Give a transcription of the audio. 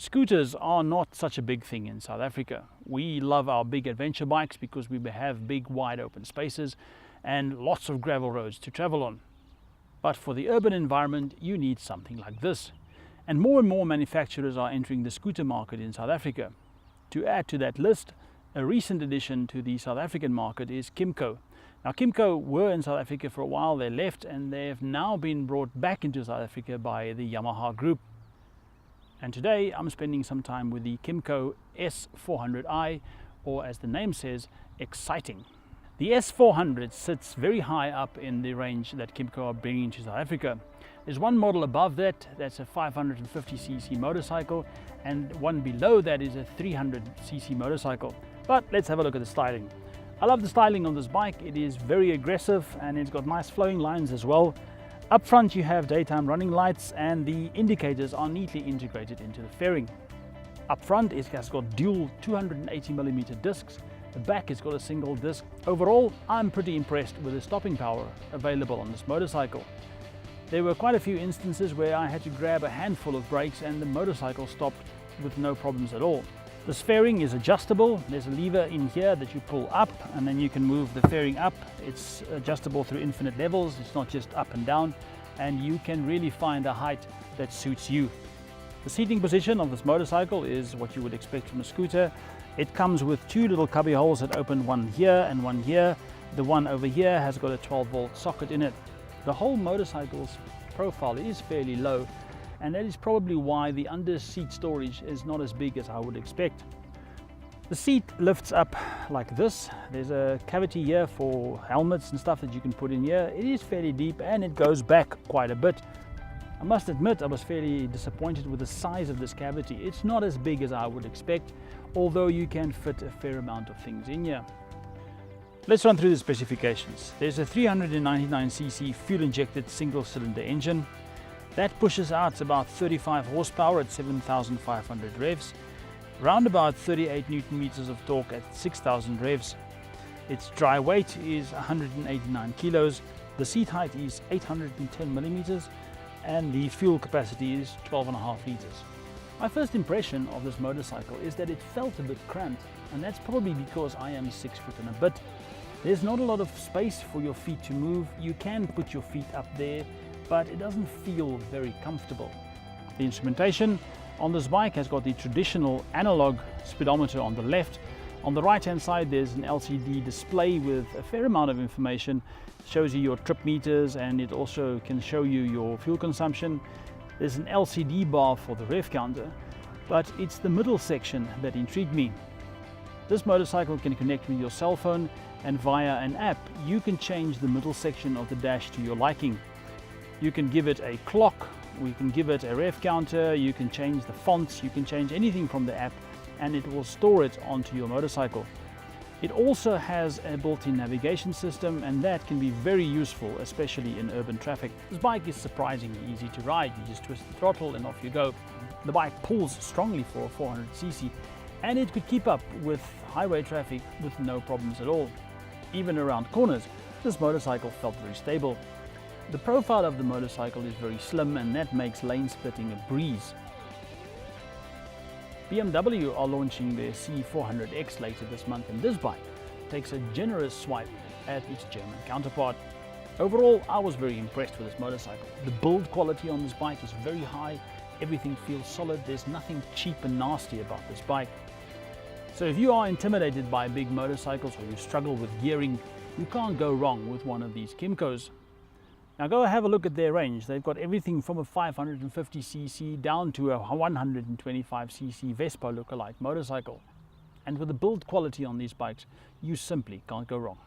Scooters are not such a big thing in South Africa. We love our big adventure bikes because we have big wide open spaces and lots of gravel roads to travel on. But for the urban environment you need something like this. And more manufacturers are entering the scooter market in South Africa. To add to that list, a recent addition to the South African market is Kymco. Now Kymco were in South Africa for a while, they left and they have now been brought back into South Africa by the Yamaha group. And today I'm spending some time with the Kymco S400i, or as the name says, Xciting. The S400 sits very high up in the range that Kymco are bringing to South Africa. There's one model above that, that's a 550cc motorcycle, and one below that is a 300cc motorcycle. But let's have a look at the styling. I love the styling on this bike. It is very aggressive and it's got nice flowing lines as well. Up front you have daytime running lights and the indicators are neatly integrated into the fairing. Up front it has got dual 280mm discs. The back has got a single disc. Overall, I'm pretty impressed with the stopping power available on this motorcycle. There were quite a few instances where I had to grab a handful of brakes and the motorcycle stopped with no problems at all. The fairing is adjustable. There's a lever in here that you pull up and then you can move the fairing up. It's adjustable through infinite levels. It's not just up and down, and you can really find a height that suits you. The seating position of this motorcycle is what you would expect from a scooter. It comes with two little cubby holes that open, one here and one here. The one over here has got a 12-volt socket in it. The whole motorcycle's profile is fairly low, and that is probably why the under seat storage is not as big as I would expect. The seat lifts up like this. There's a cavity here for helmets and stuff that you can put in here. It is fairly deep and it goes back quite a bit. I must admit I was fairly disappointed with the size of this cavity. It's not as big as I would expect, although you can fit a fair amount of things in here. Let's run through the specifications. There's a 399cc fuel-injected single-cylinder engine. That pushes out about 35 horsepower at 7,500 revs, round about 38 Newton meters of torque at 6,000 revs. Its dry weight is 189 kilos, the seat height is 810 millimeters, and the fuel capacity is 12.5 liters. My first impression of this motorcycle is that it felt a bit cramped, and that's probably because I am 6 foot and a bit. There's not a lot of space for your feet to move. You can put your feet up there, but it doesn't feel very comfortable. The instrumentation on this bike has got the traditional analog speedometer on the left. On the right hand side there's an LCD display with a fair amount of information. It shows you your trip meters and it also can show you your fuel consumption. There's an LCD bar for the rev counter, but it's the middle section that intrigued me. This motorcycle can connect with your cell phone, and via an app you can change the middle section of the dash to your liking. You can give it a clock, we can give it a rev counter, you can change the fonts, you can change anything from the app and it will store it onto your motorcycle. It also has a built-in navigation system and that can be very useful, especially in urban traffic. This bike is surprisingly easy to ride. You just twist the throttle and off you go. The bike pulls strongly for a 400cc and it could keep up with highway traffic with no problems at all. Even around corners, this motorcycle felt very stable. The profile of the motorcycle is very slim and that makes lane splitting a breeze. BMW are launching their C400X later this month and this bike takes a generous swipe at its German counterpart. Overall, I was very impressed with this motorcycle. The build quality on this bike is very high, everything feels solid, there's nothing cheap and nasty about this bike. So if you are intimidated by big motorcycles or you struggle with gearing, you can't go wrong with one of these Kymcos. Now go have a look at their range. They've got everything from a 550cc down to a 125cc Vespa lookalike motorcycle. And with the build quality on these bikes, you simply can't go wrong.